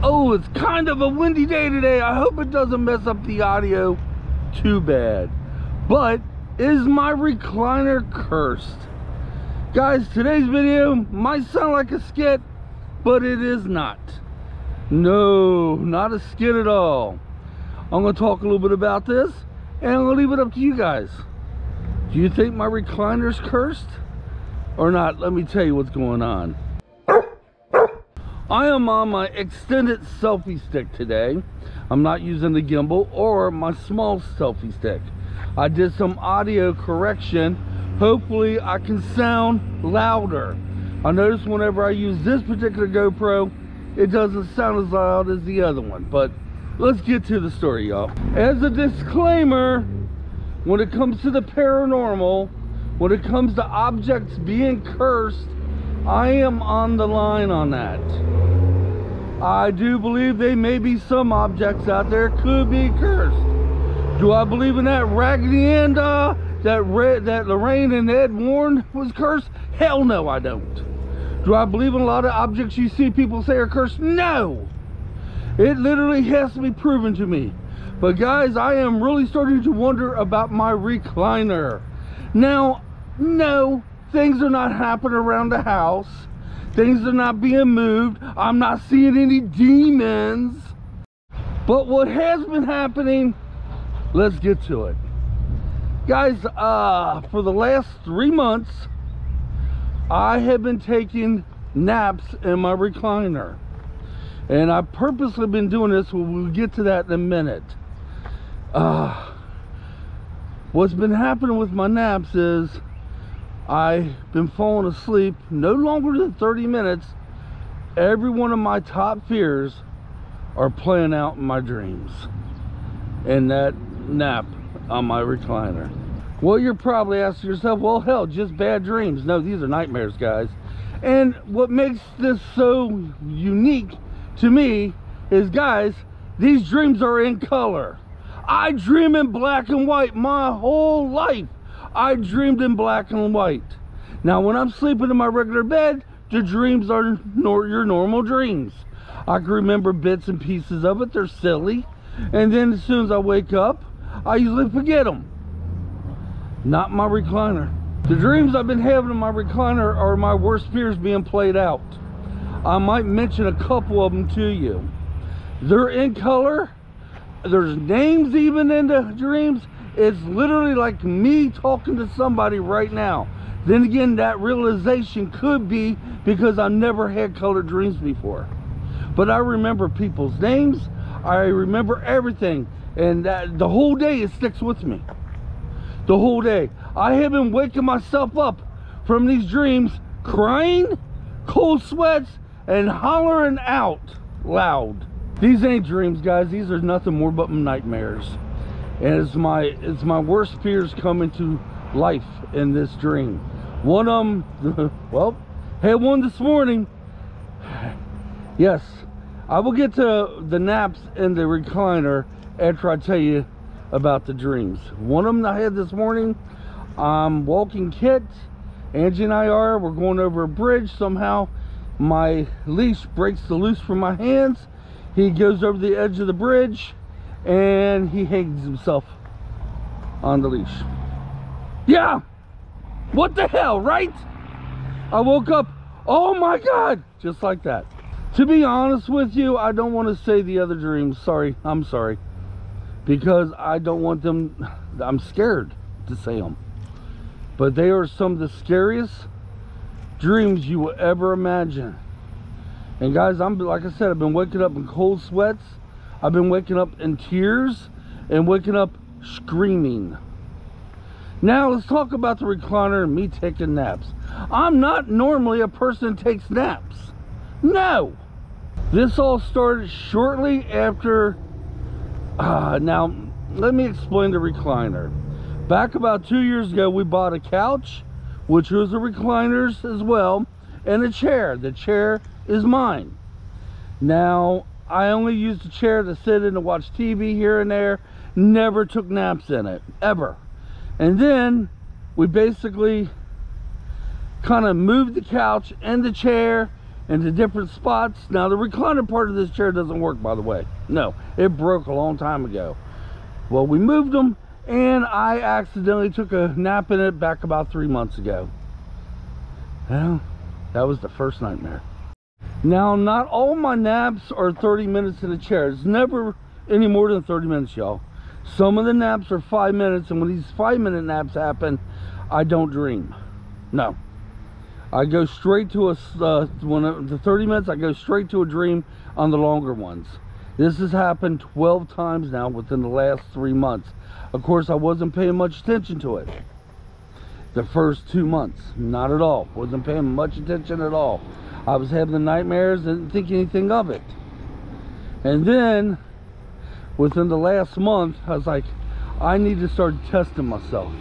Oh, it's kind of a windy day today. I hope it doesn't mess up the audio too bad. But is my recliner cursed? Guys, today's video might sound like a skit, but it is not. No, not a skit at all. I'm going to talk a little bit about this, and I'm going to leave it up to you guys. Do you think my recliner's cursed or not? Let me tell you what's going on. I am on my extended selfie stick today. I'm not using the gimbal or my small selfie stick. I did some audio correction. Hopefully I can sound louder. I notice whenever I use this particular GoPro, it doesn't sound as loud as the other one. But let's get to the story, y'all. As a disclaimer, when it comes to the paranormal, when it comes to objects being cursed, I am on the line on that. I do believe there may be some objects out there could be cursed. Do I believe in that Raggedy Ann that Lorraine and Ed Warren was cursed? Hell no, I don't. Do I believe in a lot of objects you see people say are cursed? No. It literally has to be proven to me. But guys, I am really starting to wonder about my recliner. Now, no, things are not happening around the house. Things are not being moved. I'm not seeing any demons. But what has been happening, let's get to it. Guys, for the last 3 months, I have been taking naps in my recliner. And I've purposely been doing this. We'll get to that in a minute. What's been happening with my naps is I've been falling asleep no longer than 30 minutes. Every one of my top fears are playing out in my dreams. And that nap on my recliner. Well, you're probably asking yourself, well, hell, just bad dreams. No, these are nightmares, guys. And what makes this so unique to me is, guys, these dreams are in color. I dream in black and white my whole life. I dreamed in black and white. Now, when I'm sleeping in my regular bed, the dreams are your normal dreams. I can remember bits and pieces of it. They're silly. And then as soon as I wake up, I usually forget them. Not my recliner. The dreams I've been having in my recliner are my worst fears being played out. I might mention a couple of them to you. They're in color. There's names even in the dreams. It's literally like me talking to somebody right now. Then again, that realization could be because I've never had colored dreams before. But I remember people's names. I remember everything. And the whole day it sticks with me. The whole day. I have been waking myself up from these dreams crying, cold sweats, and hollering out loud. These ain't dreams, guys. These are nothing more but nightmares. And it's my worst fears coming to life in this dream. One of them, well, had one this morning. Yes, I will get to the naps in the recliner after I tell you about the dreams. One of them I had this morning, I'm walking Kitt. Angie and I we're going over a bridge. Somehow my leash breaks the loose from my hands. He goes over the edge of the bridge and he hangs himself on the leash. Yeah, what the hell, right? I woke up, oh my God, just like that. To be honest with you, I don't want to say the other dreams. Sorry, I'm sorry. Because I don't want them, I'm scared to say them. But they are some of the scariest dreams you will ever imagine. And guys, like I said, I've been waking up in cold sweats. I've been waking up in tears and waking up screaming. Now let's talk about the recliner and me taking naps. I'm not normally a person that takes naps. No. This all started shortly after, now let me explain the recliner. Back about 2 years ago, we bought a couch, which was a recliners as well, and a chair. The chair is mine. Now, I only used the chair to sit in to watch TV here and there. Never took naps in it, ever. And then we basically kind of moved the couch and the chair into different spots. Now the recliner part of this chair doesn't work, by the way. No, it broke a long time ago. Well, we moved them, and I accidentally took a nap in it back about 3 months ago. Well, that was the first nightmare. Now, not all my naps are 30 minutes in a chair. It's never any more than 30 minutes, y'all. Some of the naps are 5 minutes, and when these 5-minute naps happen, I don't dream. No. I go straight to the 30 minutes, I go straight to a dream on the longer ones. This has happened 12 times now within the last 3 months. Of course, I wasn't paying much attention to it. The first 2 months, not at all. Wasn't paying much attention at all. I was having the nightmares and didn't think anything of it. And then, within the last month, I was like, I need to start testing myself.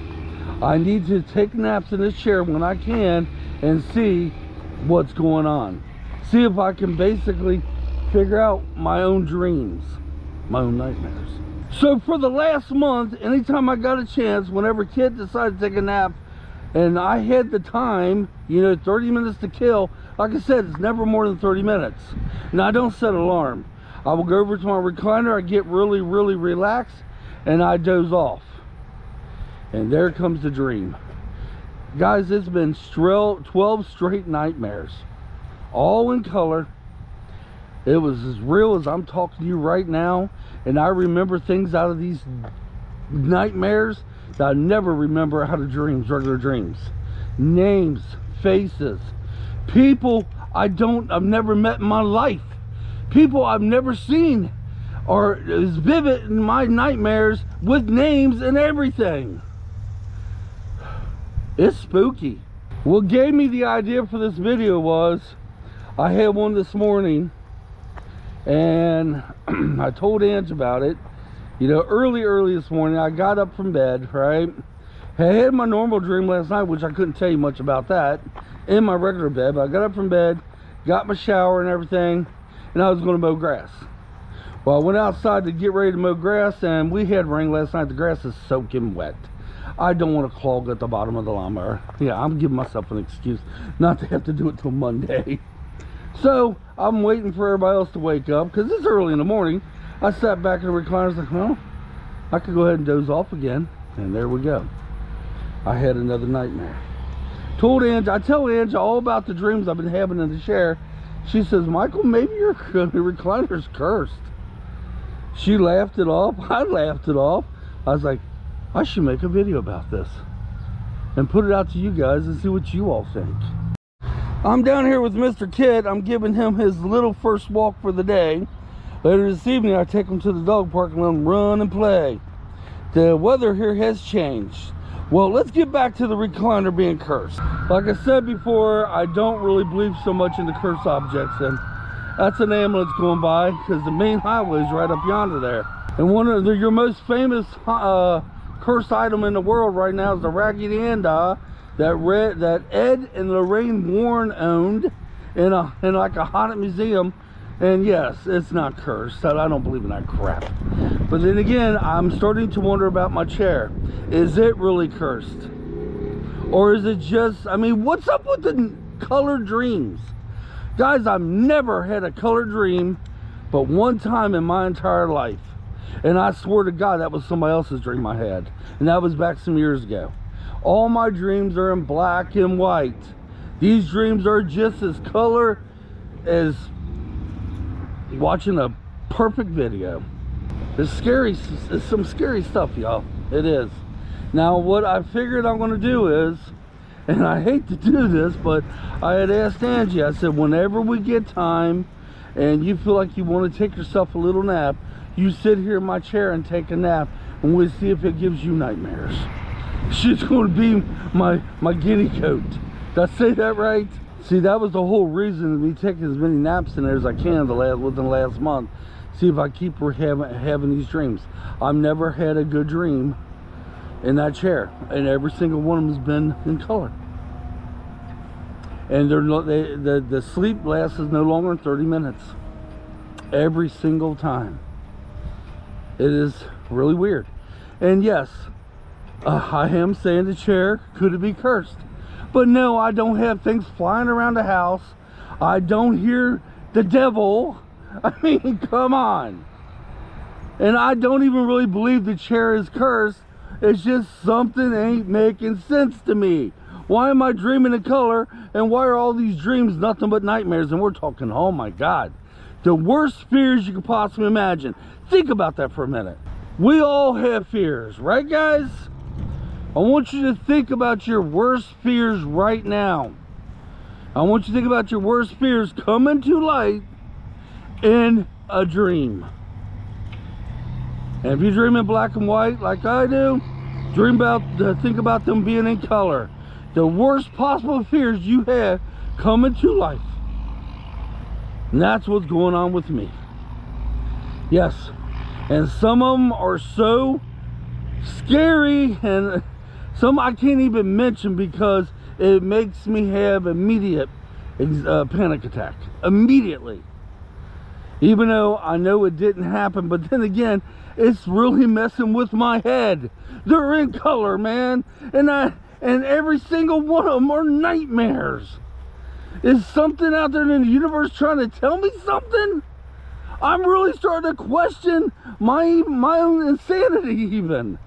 I need to take naps in this chair when I can and see what's going on. See if I can basically figure out my own dreams, my own nightmares. So for the last month, anytime I got a chance, whenever Kitt decided to take a nap, and I had the time, you know, 30 minutes to kill, like I said, it's never more than 30 minutes. Now, I don't set an alarm. I will go over to my recliner, I get really, really relaxed, and I doze off. And there comes the dream. Guys, it's been 12 straight nightmares, all in color. It was as real as I'm talking to you right now, and I remember things out of these nightmares that I never remember out of dreams, regular dreams. Names, faces, people I've never met in my life, people I've never seen, are as vivid in my nightmares with names and everything. It's spooky. What gave me the idea for this video was I had one this morning, and I told Angie about it. You know, early this morning, I got up from bed, right? I had my normal dream last night, which I couldn't tell you much about that, in my regular bed. But I got up from bed, got my shower and everything, and I was going to mow grass. Well, I went outside to get ready to mow grass, and we had rain last night. The grass is soaking wet. I don't want to clog at the bottom of the lawnmower. Yeah, I'm giving myself an excuse not to have to do it till Monday. So, I'm waiting for everybody else to wake up, because it's early in the morning. I sat back in the recliner, I was like, well, I could go ahead and doze off again. And there we go. I had another nightmare. I tell Angie all about the dreams I've been having in the chair. She says, Michael, maybe your recliner's cursed. She laughed it off. I laughed it off. I was like, I should make a video about this and put it out to you guys and see what you all think. I'm down here with Mr. Kitt. I'm giving him his little first walk for the day. Later this evening, I take him to the dog park and let him run and play. The weather here has changed. Well, let's get back to the recliner being cursed. Like I said before, I don't really believe so much in the cursed objects, and that's an ambulance going by, because the main highway is right up yonder there. And one of your most famous cursed item in the world right now is the Raggedy Ann doll that Ed and Lorraine Warren owned in like a haunted museum. And yes, it's not cursed. I don't believe in that crap. But then again, I'm starting to wonder about my chair. Is it really cursed? Or is it just, I mean, what's up with the colored dreams? Guys, I've never had a colored dream but one time in my entire life. And I swear to God, that was somebody else's dream I had. And that was back some years ago. All my dreams are in black and white. These dreams are just as color as watching a perfect video. It's scary. It's some scary stuff, y'all. It is. Now, what I figured I'm going to do is, and I hate to do this, but I had asked Angie, I said, whenever we get time and you feel like you want to take yourself a little nap, you sit here in my chair and take a nap, and we'll see if it gives you nightmares. She's going to be my guinea goat. Did I say that right? See, that was the whole reason of me taking as many naps in there as I can within the last month. See if I keep having these dreams. I've never had a good dream in that chair, and every single one of them has been in color. And the sleep lasts no longer than 30 minutes. Every single time. It is really weird. And yes, I am saying the chair could be cursed. But no, I don't have things flying around the house. I don't hear the devil. I mean, come on. And I don't even really believe the chair is cursed. It's just something ain't making sense to me. Why am I dreaming in color? And why are all these dreams nothing but nightmares? And we're talking, oh my God, the worst fears you could possibly imagine. Think about that for a minute. We all have fears, right guys? I want you to think about your worst fears right now. I want you to think about your worst fears coming to light in a dream. And if you dream in black and white like I do, think about them being in color. The worst possible fears you have coming to life. And that's what's going on with me. Yes. And some of them are so scary, and some I can't even mention because it makes me have immediate panic attack. Immediately. Even though I know it didn't happen, but then again, it's really messing with my head. They're in color, man. And every single one of them are nightmares. Is something out there in the universe trying to tell me something? I'm really starting to question my own insanity even.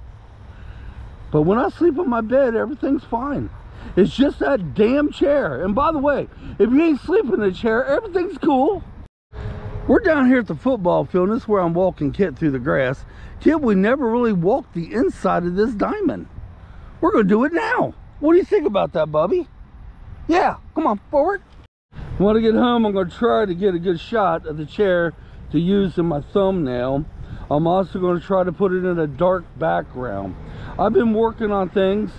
But when I sleep on my bed, everything's fine. It's just that damn chair. And by the way, if you ain't sleeping in the chair, everything's cool. We're down here at the football field, and this is where I'm walking Kitt through the grass. Kitt, we never really walked the inside of this diamond. We're going to do it now. What do you think about that, Bubby? Yeah, come on, forward. When I get home, I'm going to try to get a good shot of the chair to use in my thumbnail. I'm also going to try to put it in a dark background. I've been working on things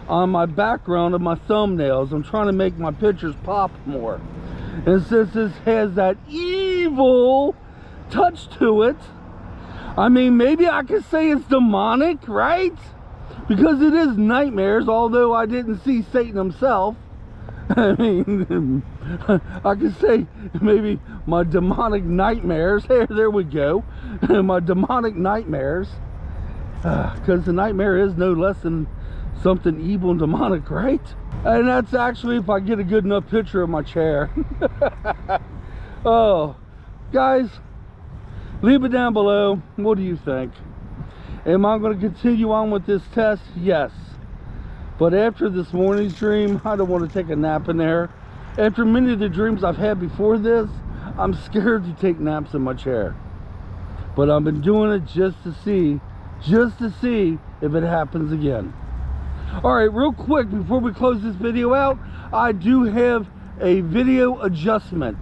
on my background of my thumbnails. I'm trying to make my pictures pop more. And since this has that evil touch to it, I mean, maybe I could say it's demonic, right? Because it is nightmares, although I didn't see Satan himself. I mean, I could say maybe my demonic nightmares. There we go. My demonic nightmares. Because the nightmare is no less than something evil and demonic, right? And that's actually if I get a good enough picture of my chair. Oh, guys, leave it down below. What do you think? Am I going to continue on with this test? Yes. But after this morning's dream, I don't want to take a nap in there. After many of the dreams I've had before this, I'm scared to take naps in my chair. But I've been doing it just to see if it happens again. Alright, real quick before we close this video out, I do have a video adjustment,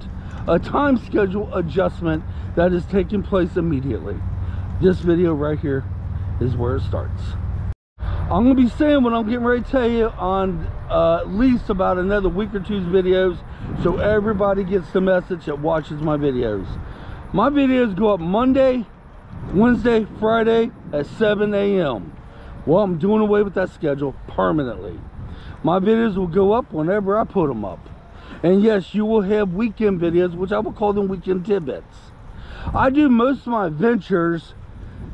a time schedule adjustment that is taking place immediately. This video right here is where it starts. I'm going to be saying what I'm getting ready to tell you on at least about another week or two's videos, so everybody gets the message that watches my videos. My videos go up Monday, Wednesday, Friday at 7 a.m. Well, I'm doing away with that schedule permanently. My videos will go up whenever I put them up. And yes, you will have weekend videos, which I will call them weekend tidbits. I do most of my ventures,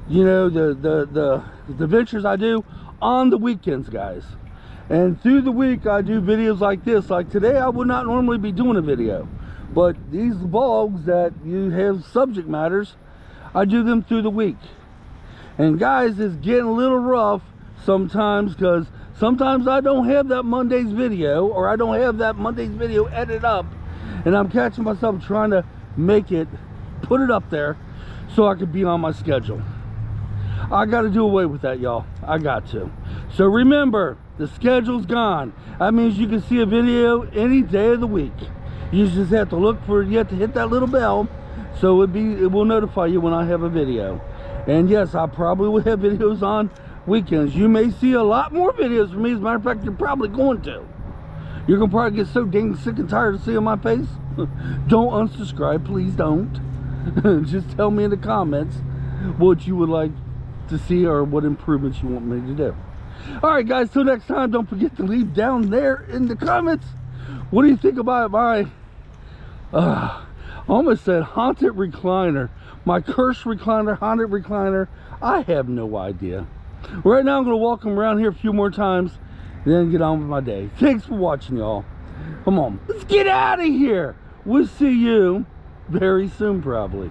you know, the ventures I do on the weekends, guys. And through the week, I do videos like this. Like today, I would not normally be doing a video. But these vlogs that you have subject matters, I do them through the week. And guys, it's getting a little rough sometimes because sometimes I don't have that Monday's video, or I don't have that Monday's video edited up, and I'm catching myself trying to make it, put it up there so I could be on my schedule. I got to do away with that, y'all. I got to. So remember, the schedule's gone. That means you can see a video any day of the week. You just have to look for it. You have to hit that little bell so it will notify you when I have a video. And yes, I probably will have videos on weekends. You may see a lot more videos from me. As a matter of fact, you're probably going to. You're going to probably get so dang sick and tired of seeing my face. Don't unsubscribe. Please don't. Just tell me in the comments what you would like to see or what improvements you want me to do. Alright guys, till next time, don't forget to leave down there in the comments, what do you think about my I almost said haunted recliner, my cursed recliner, haunted recliner. I have no idea. Right now I'm going to walk them around here a few more times and then get on with my day. Thanks for watching, y'all. Come on, let's get out of here. we'll see you very soon, probably.